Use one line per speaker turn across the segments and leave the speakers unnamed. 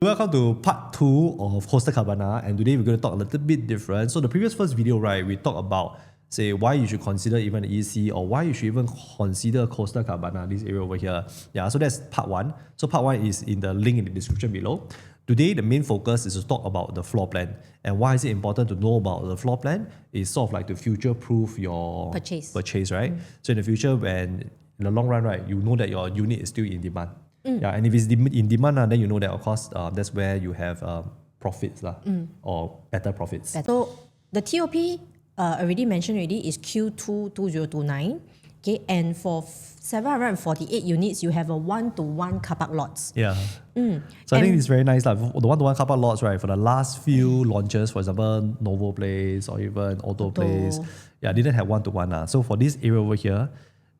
Welcome to part 2 of Coastal Cabana, and today we're going to talk a little bit different. So the previous first video, right, we talked about, say, why you should consider even the EC or why you should even consider Coastal Cabana, this area over here. Yeah, so that's part 1. So part 1 is in the link in the description below. Today, the main focus is to talk about the floor plan. And why is it important to know about the floor plan? It's sort of like to future-proof your purchase, right? So in the future, when in the long run, right, you know that your unit is still in demand. Yeah, and if it's in demand, then you know that, of course, that's where you have profits or better profits.
So the TOP already mentioned is Q2 2029. Okay, and for 748 units, you have a 1-to-1 car park lots.
Yeah. So I think it's very nice. The 1-to-1 car park lots, right, for the last few launches, for example, Novo Place or even Auto Place, yeah, didn't have 1-to-1. So for this area over here,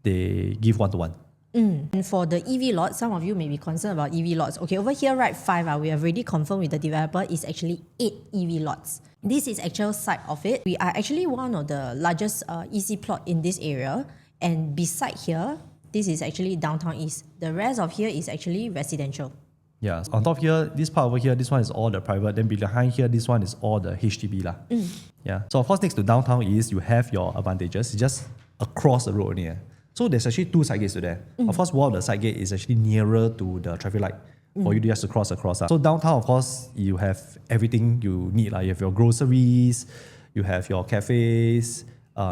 they give 1-to-1.
And for the EV lots, some of you may be concerned about EV lots. Okay, over here, right, 5, we have already confirmed with the developer, is actually 8 EV lots. This is actual site of it. We are actually one of the largest EC plot in this area. And beside here, this is actually downtown east. The rest of here is actually residential.
Yeah, on top here, this part over here, this one is all the private. Then behind here, this one is all the HDB. Yeah. So of course, next to downtown east, you have your advantages. It's just across the road here. So there's actually 2 side gates to there. Of course, one of the side gate is actually nearer to the traffic light for you just to cross across. So downtown, of course, you have everything you need. You have your groceries, you have your cafes,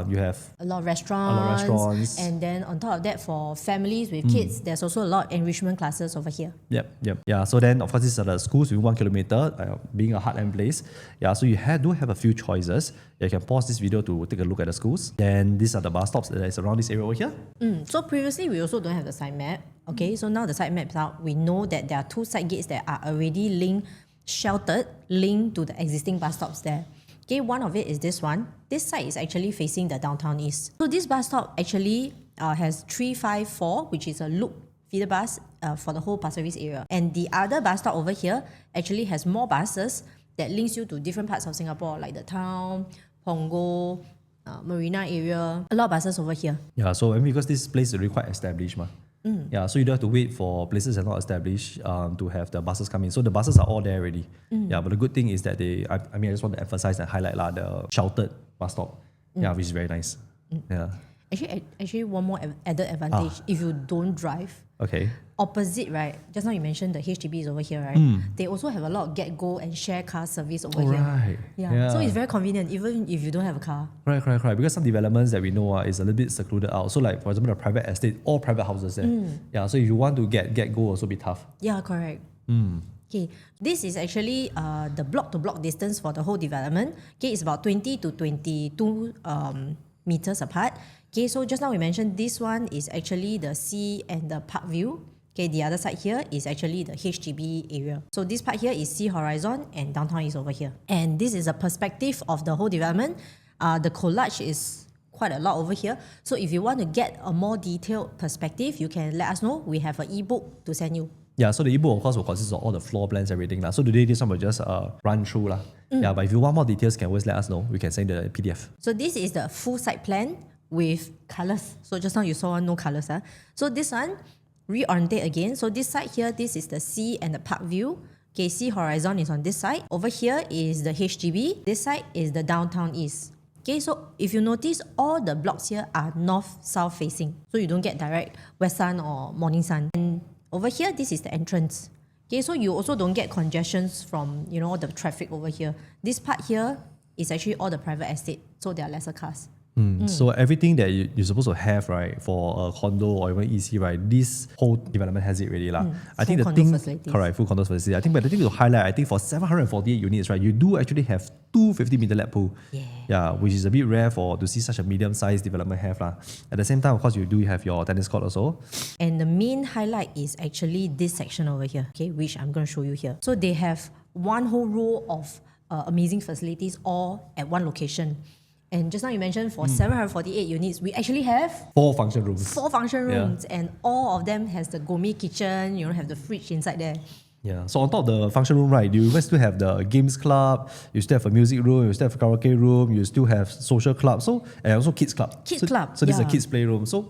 you have
a lot of restaurants. And then on top of that, for families with kids, there's also a lot of enrichment classes over here.
Yep. Yeah, so then, of course, these are the schools within 1 kilometer, being a heartland place. Yeah, so you do have a few choices. You can pause this video to take a look at the schools. Then these are the bus stops that is around this area over here.
So previously, we also don't have the site map. Okay, so now the site map's out. We know that there are 2 side gates that are already linked to the existing bus stops there. Okay, one of it is this one. This side is actually facing the downtown east. So this bus stop actually has 354, which is a loop feeder bus for the whole Pasir Ris area. And the other bus stop over here actually has more buses that links you to different parts of Singapore, like the town, Punggol, Marina area. A lot of buses over here.
Yeah, so because this place is already quite established. Yeah, so you don't have to wait for places that are not established to have the buses come in. So the buses are all there already. Yeah, but the good thing is that I just want to emphasize and highlight the sheltered bus stop. Yeah, which is very nice. Yeah.
Actually, one more added advantage, if you don't drive.
Okay.
Opposite, right? Just now you mentioned the HDB is over here, right? They also have a lot of get, go and share car service over here.
Right.
Yeah. So it's very convenient, even if you don't have a car.
Right. Because some developments that we know is a little bit secluded out. So like, for example, the private estate, all private houses there. Yeah, so if you want to get go, also be tough.
Yeah, correct. Okay, this is actually the block-to-block distance for the whole development. Okay, it's about 20 to 22 meters apart. Okay, so just now we mentioned this one is actually the sea and the park view. Okay, the other side here is actually the HDB area. So this part here is sea horizon and downtown is over here. And this is a perspective of the whole development. The collage is quite a lot over here. So if you want to get a more detailed perspective, you can let us know. We have an ebook to send you.
Yeah, so the ebook, of course, will consist of all the floor plans, everything. So today, this one will just run through. Yeah, but if you want more details, you can always let us know. We can send the PDF.
So this is the full site plan with colors. So just now you saw no colors. So this one, reorientate again. So this side here, this is the sea and the park view. Okay, sea horizon is on this side. Over here is the HDB. This side is the downtown east. Okay, so if you notice, all the blocks here are north-south facing. So you don't get direct west sun or morning sun. And over here, this is the entrance. Okay, so you also don't get congestions from, all the traffic over here. This part here is actually all the private estate. So there are lesser cars.
So everything that you're supposed to have, right, for a condo or even EC, right, this whole development has it already. I think the thing, correct, full condo facility. I think, but the thing to highlight, I think for 748 units, right, you do actually have 2 50-meter lap pool. Yeah, which is a bit rare to see such a medium-sized development have. At the same time, of course, you do have your tennis court also.
And the main highlight is actually this section over here, okay, which I'm going to show you here. So they have one whole row of amazing facilities all at one location. And just now you mentioned for 748 units, we actually have
4 function rooms.
4 function rooms, and all of them has the gourmet kitchen. You don't have the fridge inside there.
Yeah, so on top of the function room, right, you still have the games club, you still have a music room, you still have a karaoke room, you still have social club, and also kids club.
Kids club.
So this is a kids playroom. So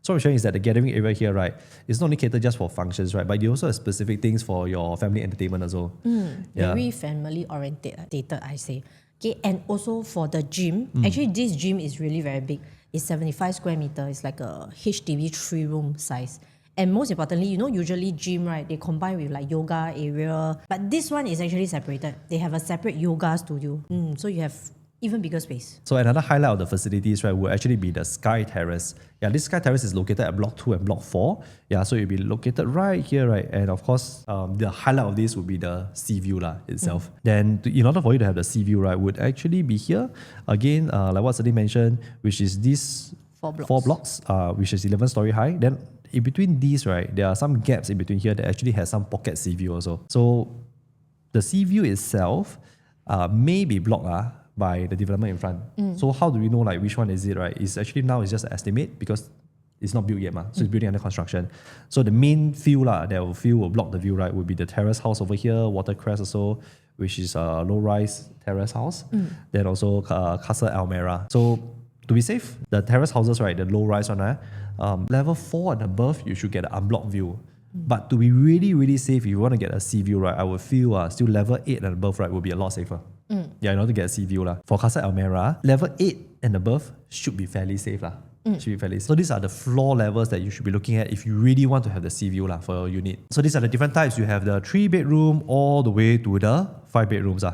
So what I'm showing is that the gathering area here, right, is not only catered just for functions, right, but you also have specific things for your family entertainment as well.
Very family oriented, I say. Okay, and also for the gym, actually this gym is really very big. It's 75 square meter. It's like a HDB 3-room size. And most importantly, usually gym, right, they combine with like yoga area. But this one is actually separated. They have a separate yoga studio. So you have even bigger space.
So another highlight of the facilities, right, will actually be the Sky Terrace. Yeah, this Sky Terrace is located at Block 2 and Block 4. Yeah, so it'll be located right here, right? And of course, the highlight of this would be the sea view itself. Then in order for you to have the sea view, right, would actually be here. Again, like what Celine mentioned, which is these
4 blocks.
4 blocks, which is 11 story high. Then in between these, right, there are some gaps in between here that actually has some pocket sea view also. So the sea view itself may be blocked by the development in front. So how do we know like which one is it, right? It's actually now it's just an estimate because it's not built yet, so it's building under construction. So the main field that will block the view, right, would be the terrace house over here, Watercrest also, which is a low-rise terrace house. Then also Castle Almera. So to be safe, the terrace houses, right, the low-rise one, level 4 and above, you should get an unblocked view. But to be really, really safe, if you want to get a sea view, right, I would feel still level 8 and above, right, will be a lot safer. Yeah, in order to get a sea view. For Castle Almera, level 8 and above should be fairly safe. Should be fairly safe. So these are the floor levels that you should be looking at if you really want to have the sea view for your unit. So these are the different types. You have the 3-bedroom all the way to the 5 bedrooms.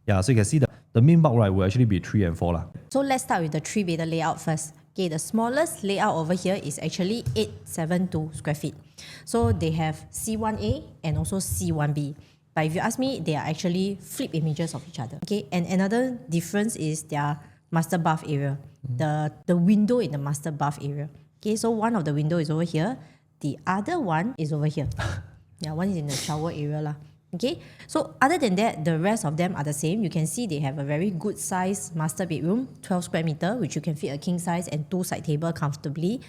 Yeah, so you can see the main bulk, right, will actually be 3 and 4.
So let's start with the 3-bedder layout first. Okay, the smallest layout over here is actually 872 square feet. So they have C1A and also C1B. But if you ask me, they are actually flip images of each other. Okay, and another difference is their master bath area. The window in the master bath area. Okay, so one of the window is over here. The other one is over here. Yeah, one is in the shower area. Okay, so other than that, the rest of them are the same. You can see they have a very good size master bedroom, 12 square meter, which you can fit a king size and 2 side table comfortably.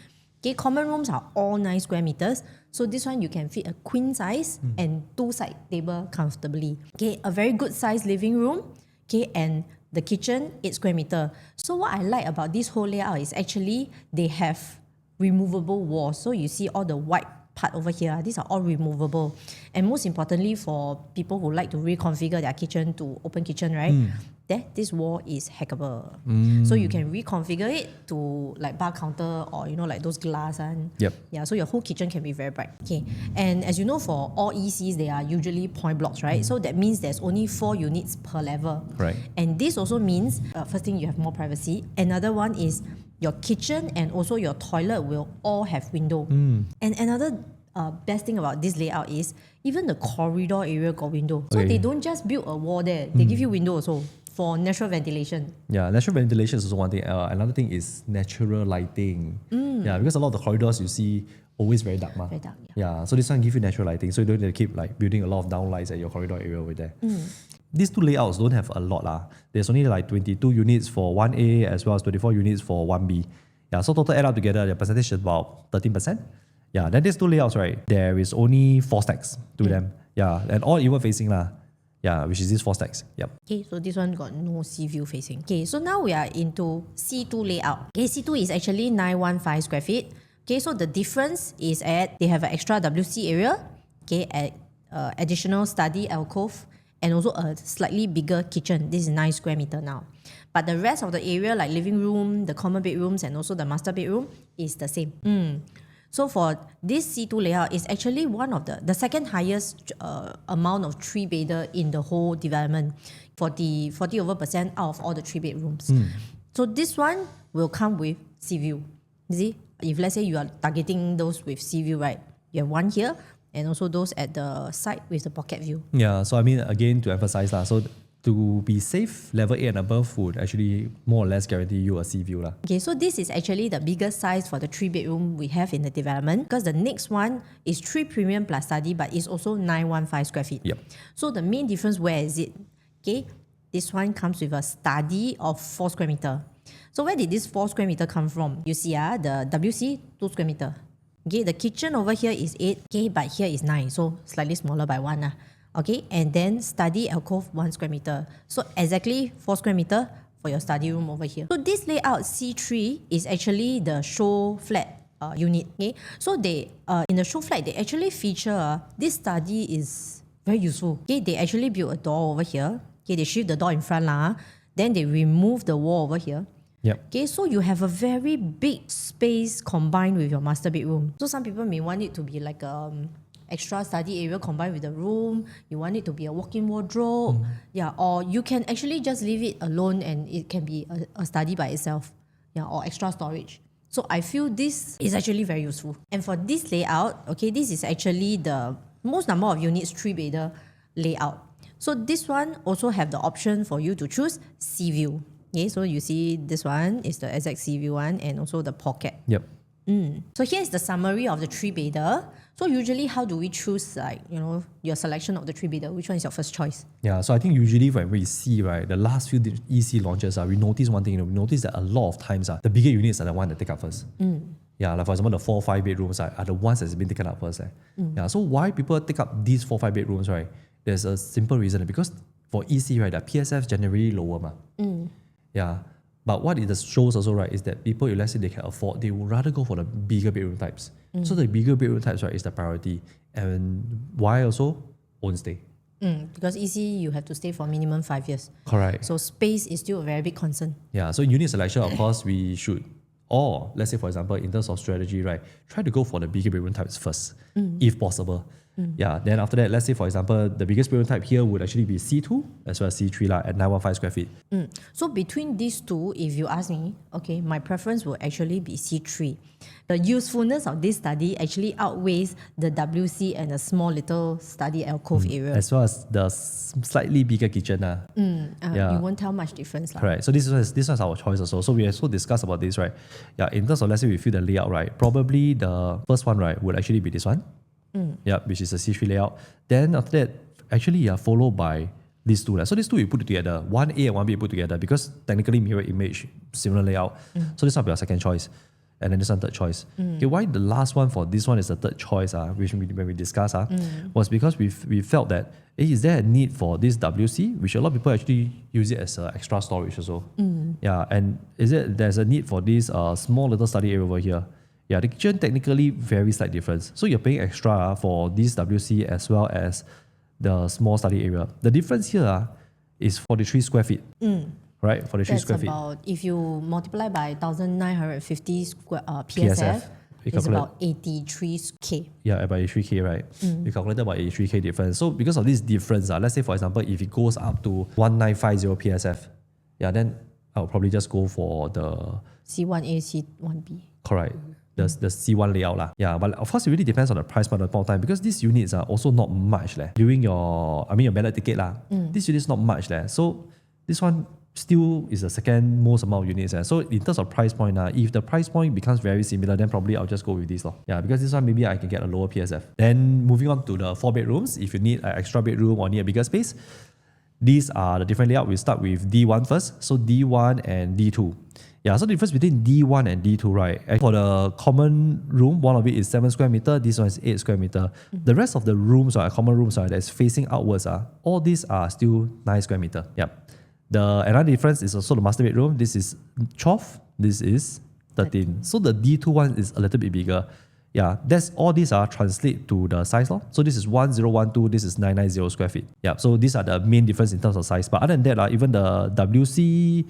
Okay, common rooms are all 9 square meters. So this one you can fit a queen size and 2 side table comfortably. Okay, a very good size living room. Okay, and the kitchen 8 square meter. So what I like about this whole layout is actually they have removable walls. So you see all the white part over here, these are all removable. And most importantly, for people who like to reconfigure their kitchen to open kitchen, right? This wall is hackable. So you can reconfigure it to like bar counter or like those glass and yeah, so your whole kitchen can be very bright. Okay, and as you know, for all ECs, they are usually point blocks, right? So that means there's only 4 units per level.
Right.
And this also means first thing, you have more privacy. Another one is your kitchen and also your toilet will all have window. And another best thing about this layout is even the corridor area got window. So they don't just build a wall there, they give you window also for natural ventilation.
Yeah, natural ventilation is also one thing. Another thing is natural lighting. Yeah, because a lot of the corridors you see always very dark.
Very dark,
yeah. So this one give you natural lighting, so you don't need to keep like building a lot of downlights at your corridor area over there. These 2 layouts don't have a lot. There's only like 22 units for 1A as well as 24 units for 1B. Yeah, so total add up together, the percentage is about 13%. Yeah, then these 2 layouts, right, there is only 4 stacks to them. Yeah, and all inward facing Yeah, which is these 4 stacks. Yep.
Okay, so this one got no sea view facing. Okay, so now we are into C2 layout. Okay, C2 is actually 915 square feet. Okay, so the difference is they have an extra WC area. Okay, additional study alcove and also a slightly bigger kitchen. This is 9 square meter now. But the rest of the area, like living room, the common bedrooms, and also the master bedroom, is the same. So for this C2 layout, is actually one of the second highest amount of 3-bedder in the whole development, 40% out of all the 3 bedrooms. So this one will come with sea view. You see, if let's say you are targeting those with sea view, right? You have one here, and also those at the side with the pocket view.
Yeah, so I mean, again, to emphasize, so to be safe, level 8 and above would actually more or less guarantee you a sea view.
Okay, so this is actually the biggest size for the 3-bedroom we have in the development, because the next one is 3 premium plus study, but it's also 915 square feet.
Yep.
So the main difference, where is it? Okay, this one comes with a study of 4 square meter. So where did this 4 square meter come from? You see, the WC 2 square meter. Okay, the kitchen over here is 8, okay, but here is 9, so slightly smaller by 1. Okay, and then study alcove 1 square meter. So exactly 4 square meter for your study room over here. So this layout C3 is actually the show flat unit. Okay, so they in the show flat they actually feature this study is very useful. Okay, they actually built a door over here. Okay, they shift the door in front lah. Then they remove the wall over here.
Yep.
Okay, so you have a very big space combined with your master bedroom. So some people may want it to be like extra study area combined with the room. You want it to be a walk-in wardrobe. Yeah, or you can actually just leave it alone and it can be a study by itself. Yeah, or extra storage. So I feel this is actually very useful. And for this layout, okay, this is actually the most number of units 3-bedder layout. So this one also have the option for you to choose sea view. Okay, so you see this one is the exact sea view one and also the pocket.
Yep.
So here's the summary of the 3-bedder. So usually how do we choose your selection of the 3-bedder? Which one is your first choice?
Yeah, so I think usually when we see, right, the last few EC launches, we notice one thing, we notice that a lot of times the bigger units are the one that take up first. Yeah, like for example, the 4-5 bedrooms are the ones that's been taken up first. Yeah, so why people take up these 4-5 bedrooms, right? There's a simple reason, because for EC, right, the PSF generally lower. Yeah, but what it shows also, right, is that people, if let's say they can afford, they would rather go for the bigger bedroom types. So the bigger bedroom types, right, is the priority. And why also? Own stay.
Because EC, you have to stay for minimum 5 years.
Correct.
So space is still a very big concern.
Yeah, so unit selection, of course, we should, or let's say, for example, in terms of strategy, right, try to go for the bigger bedroom types first, if possible. Yeah, then after that, let's say, for example, the biggest bedroom type here would actually be C2 as well as C3 at 915 square feet.
So between these two, if you ask me, okay, my preference will actually be C3. The usefulness of this study actually outweighs the WC and a small little study alcove area.
As well as the slightly bigger kitchen.
You won't tell much difference.
Correct. So this was our choice also. So we also discussed about this, right? Yeah, in terms of, let's say we feel the layout, right? Probably the first one, right, would actually be this one. Yeah, which is a C3 layout. Then after that, actually, followed by these two. So these two we put together. 1A and 1B we put together because technically mirror image, similar layout. So this will be our second choice. And then this one third choice. Okay, why the last one for this one is the third choice, which when we discussed, was because we felt that is there a need for this WC, which a lot of people actually use it as extra storage also. Yeah, and there's a need for this small little study area over here. Yeah, the kitchen technically very slight difference. So you're paying extra for this WC as well as the small study area. The difference here is 43 square feet. Right, 43 square feet.
That's about, if you multiply by 1,950 PSF, it's about 83K.
Yeah, about 83K, right? You calculate about 83K difference. So because of this difference, let's say for example, if it goes up to 1950 PSF, yeah, then I'll probably just go for the
C1A, C1B.
Correct. The C1 layout lah. Yeah, but of course it really depends on the price point at the point of time because these units are also not much during your ballot ticket lah. This unit is not much So this one still is the second most amount of units. So in terms of price point, if the price point becomes very similar, then probably I'll just go with this. Yeah, because this one maybe I can get a lower PSF. Then moving on to the 4 bedrooms, if you need an extra bedroom or need a bigger space, these are the different layout. We'll start with D1 first. So D1 and D2. Yeah, so the difference between D1 and D2, right? And for the common room, one of it is 7 square meter, this one is 8 square meter. The rest of the rooms, common rooms, that's facing outwards, all these are still 9 square meter. Yep. Another difference is also the master bedroom. This is 12, this is 13. So the D2 one is a little bit bigger. Yeah, all these are translate to the size. So this is 1012, this is 990 square feet. Yeah, so these are the main difference in terms of size. But other than that, even the WC,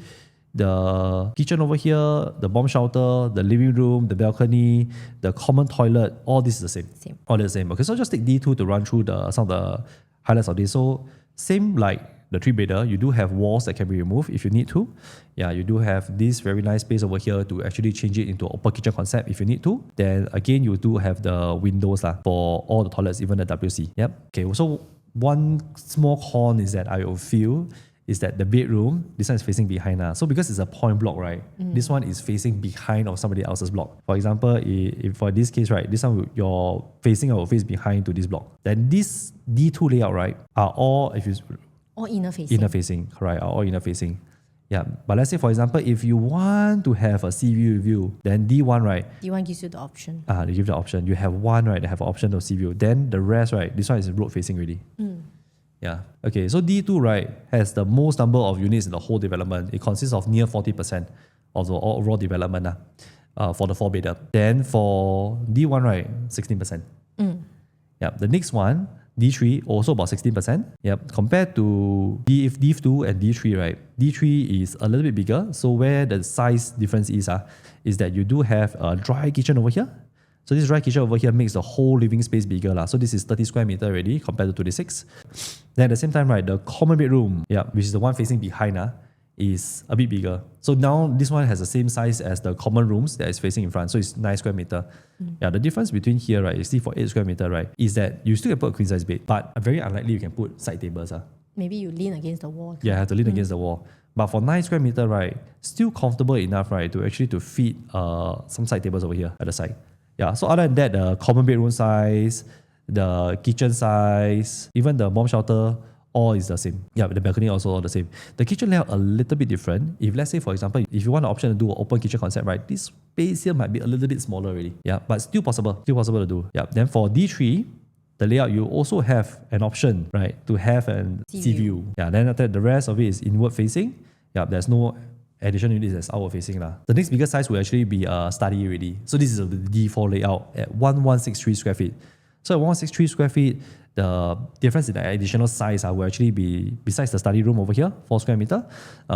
the kitchen over here, the bomb shelter, the living room, the balcony, the common toilet, all this is the same. All the same. Okay, so just take D2 to run through some of the highlights of this. So same like the 3-bedder, you do have walls that can be removed if you need to. Yeah, you do have this very nice space over here to actually change it into an open kitchen concept if you need to. Then again, you do have the windows for all the toilets, even the WC. Yep. Okay, so one small con is that I will feel is that the bedroom, this one is facing behind. So because it's a point block, right? This one is facing behind of somebody else's block. For example, if for this case, right, this one you're facing or face behind to this block. Then this D2 layout, right, are all
all inner facing.
Inner facing, correct, are all inner facing. Yeah, but let's say for example, if you want to have a sea view, then D1, right?
D1 gives you the option.
They give the option. You have one, right, that have an option of sea view. Then the rest, right, this one is road facing already. Yeah. Okay, so D2, right, has the most number of units in the whole development. It consists of near 40% of the overall development. for the 4-bedder. Then for D1, right, 16%. Yep. The next one, D3, also about 16%. Yep. Compared to D2 and D3, right? D3 is a little bit bigger. So where the size difference is that you do have a dry kitchen over here. So this dry kitchen over here makes the whole living space bigger lah. So this is 30 square meter already compared to 26. Then at the same time, right, the common bedroom, which is the one facing behind, is a bit bigger. So now this one has the same size as the common rooms that is facing in front. So it's 9 square meter. Yeah, the difference between here, right, you see for 8 square meter, right, is that you still can put a queen size bed, but very unlikely you can put side tables.
Maybe you lean against the wall.
Yeah, I have to lean against the wall. But for 9 square meter, right, still comfortable enough, right, to actually to fit some side tables over here at the side. Yeah, so other than that, the common bedroom size, the kitchen size, even the bomb shelter, all is the same. Yeah, the balcony also all the same. The kitchen layout a little bit different. If let's say, for example, if you want the option to do an open kitchen concept, right, this space here might be a little bit smaller already. Yeah, but still possible to do. Yeah, then for D3, the layout, you also have an option, right, to have an sea view. Yeah, then after that, the rest of it is inward facing. Yeah, there's no additional units that's outward facing. The next biggest size will actually be a study already. So this is the D4 layout at 1163 square feet. So at 1163 square feet, the difference in the additional size will actually be, besides the study room over here, 4 square meter,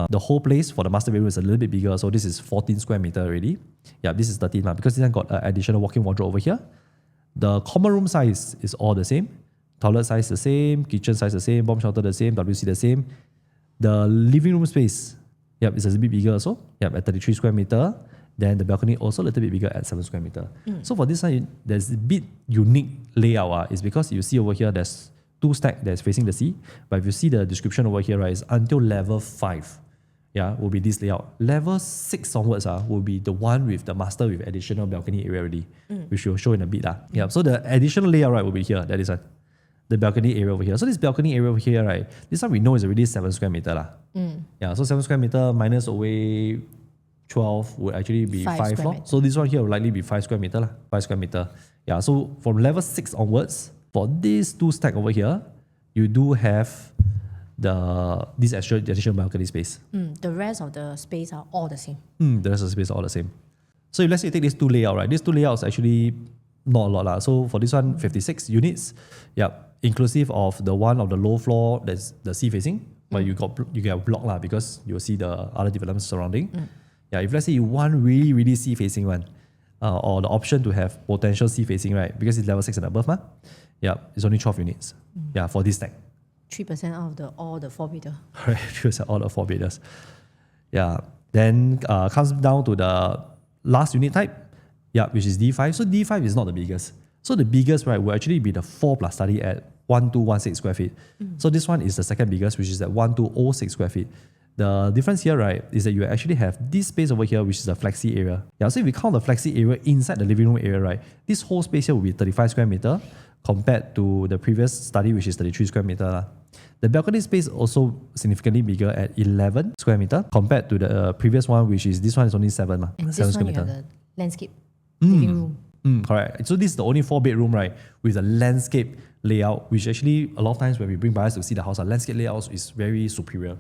the whole place for the master bedroom is a little bit bigger. So this is 14 square meter already. Yeah, this is 13 because this one got an additional walk-in wardrobe over here. The common room size is all the same. Toilet size the same, kitchen size the same, bomb shelter the same, WC the same. The living room space, is a bit bigger also. At 33 square meter. Then the balcony also a little bit bigger at 7 square meter. So for this one, there's a bit unique layout. Is because you see over here, there's 2 stacks that's facing the sea. But if you see the description over here, right, it's until level 5. Will be this layout. Level 6 onwards will be the one with the master with additional balcony area already, which we'll show in a bit. So the additional layout, right, will be here. That is the balcony area over here. So this balcony area over here, right, this one we know is already 7 square meter. So 7 square meter minus away 12 would actually be 5 floor. So this one here will likely be 5 square meter. 5 square meter. So from level 6 onwards, for these 2 stack over here, you do have this extra additional balcony space.
The rest of the space are all the same.
The rest of the space are all the same. So if let's say you take these 2 layouts, right? These 2 layouts actually not a lot. So for this one, 56 units. Inclusive of the one of the low floor that's the sea facing, but you get a block because you'll see the other developments surrounding. If let's say you want really, really sea facing one, or the option to have potential sea facing, right? Because it's level 6 and above, it's only 12 units. For this stack.
3% out of all the 4-bedder.
Right, 3% all the 4-bedders. Then comes down to the last unit type, which is D5. So D5 is not the biggest. So the biggest, right, will actually be the 4 plus study at 1216 square feet. So this one is the second biggest, which is at 1206 square feet. The difference here, right, is that you actually have this space over here, which is the flexi area. So if we count the flexi area inside the living room area, right, this whole space here will be 35 square meter compared to the previous study, which is 33 square meter. The balcony space also significantly bigger at 11 square meter compared to the previous one, which is this one is only 7.
And
7
this
square
one you
meter.
have the landscape living room.
Correct. So this is the only 4-bedroom, right, with a landscape layout, which actually a lot of times when we bring buyers to see the house, our landscape layout is very superior.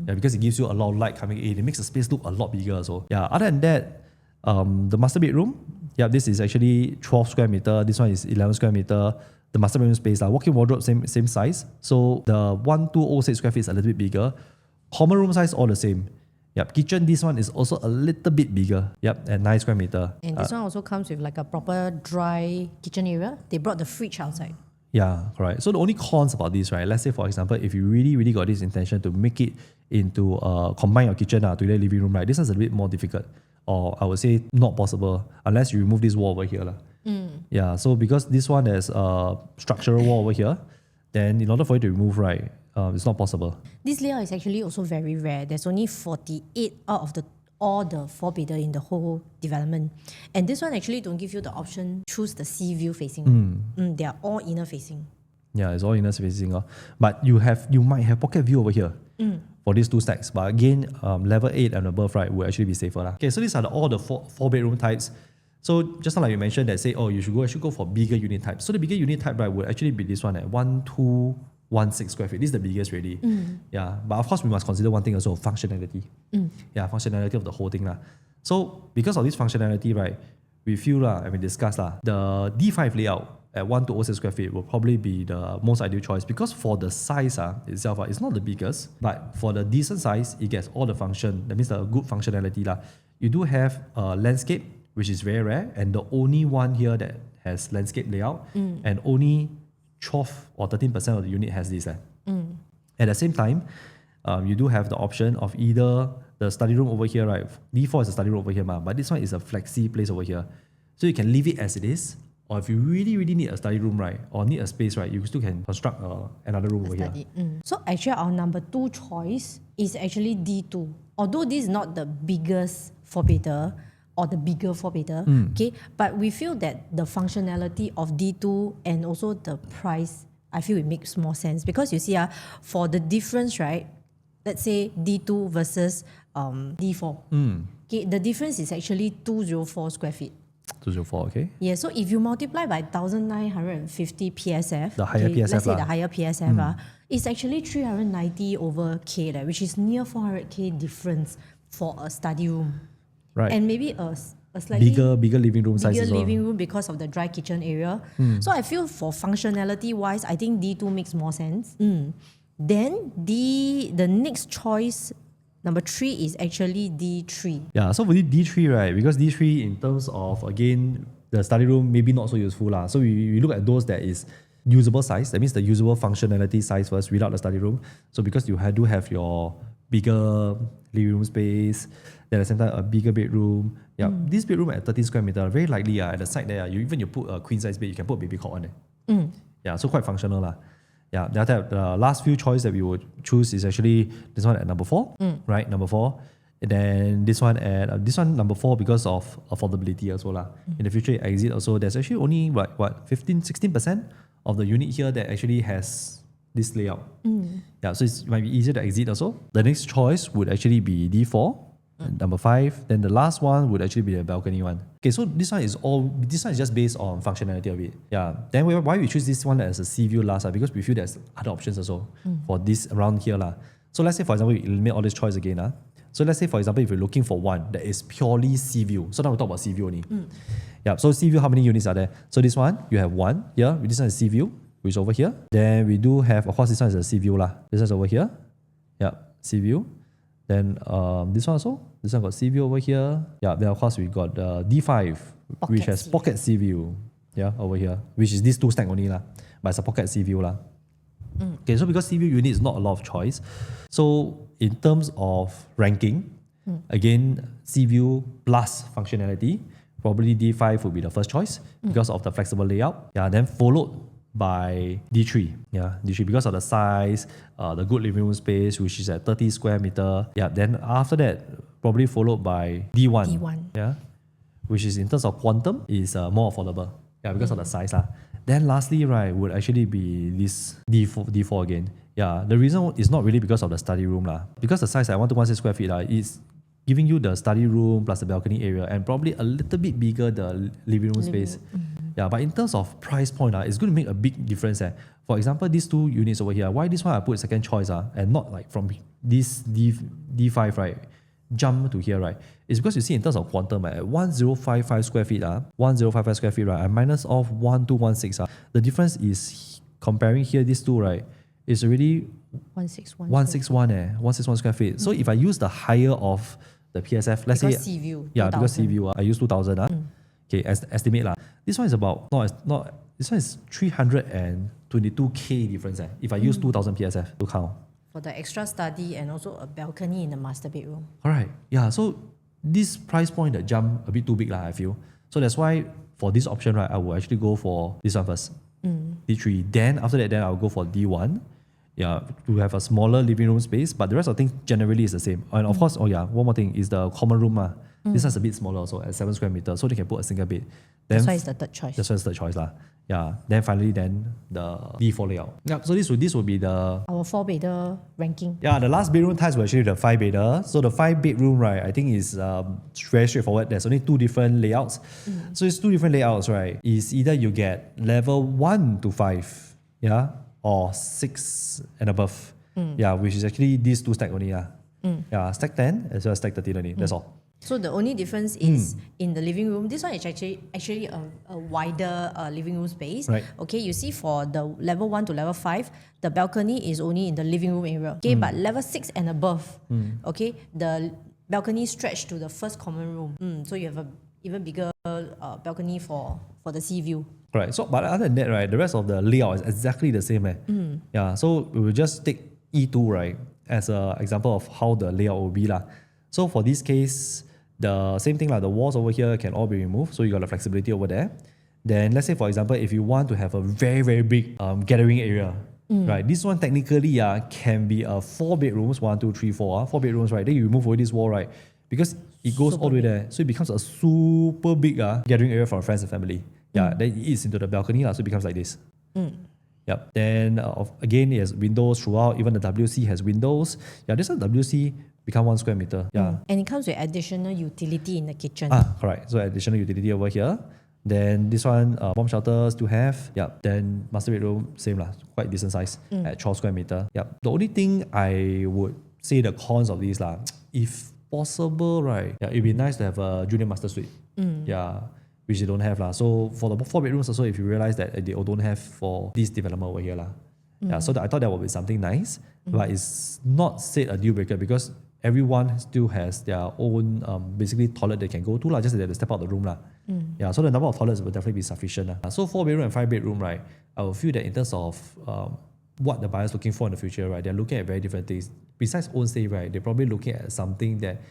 Because it gives you a lot of light coming in. It makes the space look a lot bigger. So other than that, the master bedroom, this is actually 12 square meter. This one is 11 square meter. The master bedroom space, walk-in wardrobe, same size. So the 1206 square feet is a little bit bigger. Common room size all the same. Kitchen, this one is also a little bit bigger. At 9 square meter.
And this one also comes with like a proper dry kitchen area. They brought the fridge outside.
Correct. So the only cons about this, right? Let's say, for example, if you really, really got this intention to make it into combine your kitchen to the living room, right? This is a bit more difficult, or I would say not possible unless you remove this wall over here, so because this one has a structural wall over here, then in order for it to remove, right, it's not possible.
This layout is actually also very rare. There's only 48 out of all the 4-bedder in the whole development. And this one actually don't give you the option, choose the sea view facing. They are all inner facing.
It's all inner facing. But you might have pocket view over here for these 2 stacks. But again, level 8 and above, right, will actually be safer. Okay, so these are all the 4-bedroom types. So just like you mentioned that say, you should go for bigger unit types. So the bigger unit type, right, will actually be this one at 1216 square feet. This is the biggest already. But of course we must consider one thing also, functionality. Functionality of the whole thing. So because of this functionality, right, we feel and we discuss the D5 layout at 1206 square feet will probably be the most ideal choice because for the size itself, it's not the biggest, but for the decent size, it gets all the function. That means the good functionality. You do have a landscape, which is very rare, and the only one here that has landscape layout, and only 12 or 13% of the unit has this. At the same time, you do have the option of either the study room over here, right? D4 is a study room over here, but this one is a flexi place over here. So you can leave it as it is, or if you really, really need a study room, right, or need a space, right, you still can construct another room over here.
So actually our number 2 choice is actually D2. Although this is not the biggest 4-bedder or the bigger 4-bedder, okay, but we feel that the functionality of D2 and also the price, I feel it makes more sense because you see, for the difference, right, let's say D2 versus D4, okay, the difference is actually 204 square feet.
204, okay.
Yeah, so if you multiply by 1950 PSF,
the higher PSF,
let's say the higher PSF, it's actually 390 over K, which is near 400K difference for a study room.
Right.
And maybe a slightly
bigger living room size as well.
living room because of the dry kitchen area. So I feel for functionality wise, I think D2 makes more sense. Then the next choice, number 3, is actually D3.
Yeah, so for D3, right, because D3 in terms of, again, the study room maybe not so useful. So we look at those that is usable size, that means the usable functionality size first without the study room. So because you do have your bigger living room space, then at the same time a bigger bedroom. Yeah, this bedroom at 30 square meter, very likely at the side there, you put a queen size bed, you can put a baby cot on it. Yeah, so quite functional. Yeah, the last few choice that we would choose is actually this one at number 4, right? Number 4. And then this one at number 4 because of affordability as well. In the future exit also, there's actually only 16% of the unit here that actually has this layout. Yeah, so it might be easier to exit also. The next choice would actually be D4. Number 5, then the last one would actually be a balcony one. Okay, so this one is just based on functionality of it. Yeah. Then why we choose this one as a sea view last? Because we feel there's other options also for this around here. So let's say for example, we eliminate all this choice again. So let's say for example, if you're looking for one that is purely sea view. So now we talk about sea view only. Yeah. So sea view, how many units are there? So this one, you have one here. This one is sea view, which is over here. Then we do have, of course, this one is a sea view. This one's over here. Yeah, sea view. Then this one also. This one got sea view over here. Yeah, then of course we got D5, which has pocket sea view. Yeah, over here, which is these 2 stack only but it's a pocket sea view Okay, so because sea view unit is not a lot of choice, so in terms of ranking, again sea view plus functionality, probably D5 would be the first choice because of the flexible layout. Yeah, then followed by D3. Yeah, D3 because of the size, the good living room space, which is at 30 square meter. Yeah, then after that, probably followed by D1. Yeah, which is in terms of quantum is more affordable. Yeah, because of the size. Then lastly, right, would actually be this D4 again. Yeah, the reason is not really because of the study room because the size at 1216 square feet is giving you the study room plus the balcony area and probably a little bit bigger the living room space. Yeah, but in terms of price point, it's going to make a big difference. For example, these 2 units over here, why this one I put second choice and not like from this D5, right, jump to here, right? It's because you see in terms of quantum, at 1055 square feet, 1055 square feet, right, I minus off 1216. The difference is comparing here, these 2, right, is already 161. 161 square feet. So if I use the higher of the PSF, let's say
sea view.
Yeah, because sea view, I use 2000. Okay, estimate This one is about this one is 322K difference. If I use 2000 PSF to count.
For the extra study and also a balcony in the master bedroom.
Alright, yeah. So this price point that jump a bit too big I feel. So that's why for this option, right, I will actually go for this one first. D3. Then after that, I'll go for D1. Yeah, to have a smaller living room space, but the rest of things generally is the same. And of course, one more thing is the common room. This one's a bit smaller also at 7 square meters, so they can put a single bed. Then,
that's why it's the third choice.
That's why it's the third choice. Yeah. Then finally, the D4 layout. Yeah, so this would be our
4-bedder ranking.
Yeah, the last bedroom types were actually the 5-bedder. So the 5-bedroom, right, I think is very straightforward. There's only 2 different layouts. So it's 2 different layouts, right? Is either you get level 1 to 5, yeah, or 6 and above. Yeah, which is actually these 2 stack only. Yeah, stack 10 as well as stack 13 only. That's all.
So the only difference is in the living room. This one is actually a wider living room space.
Right.
Okay, you see for the level 1 to level 5, the balcony is only in the living room area. Okay, but level 6 and above, okay, the balcony stretch to the first common room. So you have a even bigger balcony for the sea view.
Right. So, but other than that, right, the rest of the layout is exactly the same. Yeah. So we will just take E2, right, as an example of how the layout will be lah. So for this case, the same thing like the walls over here can all be removed. So you got the flexibility over there. Then let's say for example, if you want to have a very very big gathering area, right? This one technically can be a 4 bedrooms, 1, 2, 3, 4, 4 bedrooms, right? Then you remove away this wall, right? Because it goes all the way there, so it becomes a super big gathering area for friends and family. Yeah, then it eats into the balcony, so it becomes like this. Yep. Then again, it has windows throughout. Even the WC has windows. Yeah, this one WC become 1 square meter. Yeah.
And it comes with additional utility in the kitchen.
Correct. So additional utility over here. Then this one, bomb shelter still have. Yep. Then master bedroom, same lah, quite decent size at 12 square meter. Yep. The only thing I would say the cons of these lah, if possible, right? Yeah, it'd be nice to have a junior master suite. Yeah. Which they don't have lah. So for the 4 bedrooms also, if you realize that they don't have for this development over here lah. Yeah, so I thought that would be something nice, but it's not said a deal breaker because everyone still has their own basically toilet they can go to lah. Just that they have to step out the room lah. Yeah, so the number of toilets will definitely be sufficient lah. So 4 bedroom and 5 bedroom, right? I will feel that in terms of what the buyer's looking for in the future, right? They're looking at very different things. Besides own stay, right? They're probably looking at something that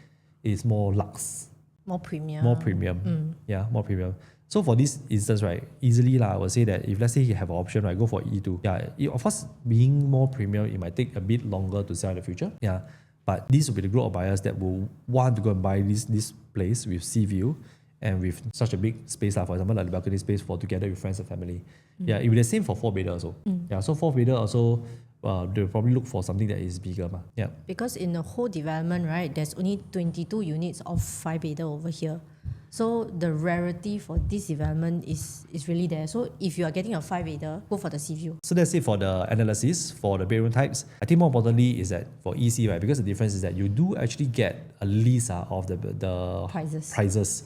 is more luxe.
More premium.
More premium. Yeah, more premium. So for this instance, right, easily I would say that if let's say you have an option, right, go for E2. Yeah, of course, being more premium, it might take a bit longer to sell in the future. Yeah, but this will be the group of buyers that will want to go and buy this place with sea view and with such a big space, for example, like the balcony space for together with friends and family. Yeah, it will be the same for 4 bedder also. Yeah, so 4 bedder also, they'll probably look for something that is bigger. Yeah.
Because in the whole development, right, there's only 22 units of 5 bedder over here. So the rarity for this development is really there. So if you are getting a 5 bedder, go for the sea view.
So that's it for the analysis for the bedroom types. I think more importantly is that for EC, right, because the difference is that you do actually get a list of the prices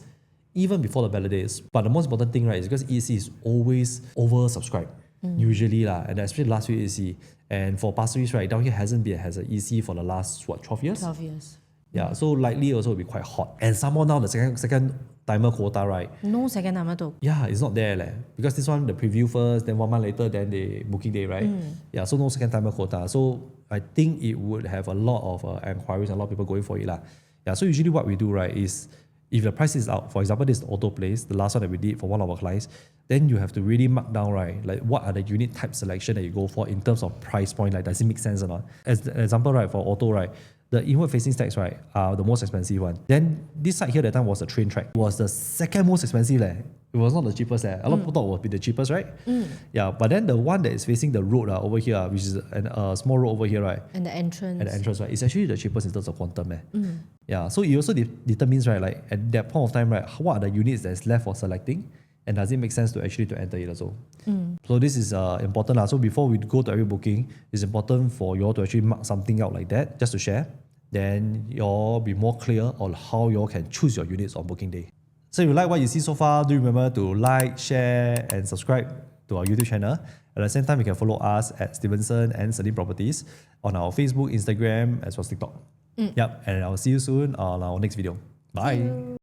even before the ballot days. But the most important thing, right, is because EC is always oversubscribed. Usually and especially last week EC. And for Pasir Ris, right, down here has an EC for the last 12 years?
12 years.
Yeah, so likely also will be quite hot. And some more now the second timer quota, right?
No second timer too.
Yeah, it's not there because this one the preview first, then 1 month later, then the booking day, right? Yeah, so no second timer quota. So I think it would have a lot of enquiries and a lot of people going for it lah. Yeah, so usually what we do, right, is if the price is out, for example, this is the auto place, the last one that we did for one of our clients, then you have to really mark down, right, like what are the unit type selection that you go for in terms of price point, like does it make sense or not? As an example, right, for auto, right, the inward facing stacks, right, are the most expensive one. Then this side here that time was the train track. It was the second most expensive. It was not the cheapest. A lot of people thought it would be the cheapest, right? Yeah, but then the one that is facing the road over here, which is a small road over here, right?
And the entrance.
Right? It's actually the cheapest in terms of quantum. Yeah, so it also determines, right, like at that point of time, right, what are the units that's left for selecting and does it make sense to actually enter it also? So this is important. So before we go to every booking, it's important for you all to actually mark something out like that just to share. Then you all be more clear on how you all can choose your units on booking day. So if you like what you see so far, do remember to like, share and subscribe to our YouTube channel. At the same time, you can follow us at Stevenson and Celine Properties on our Facebook, Instagram as well as TikTok. Yep, and I'll see you soon on our next video. Bye.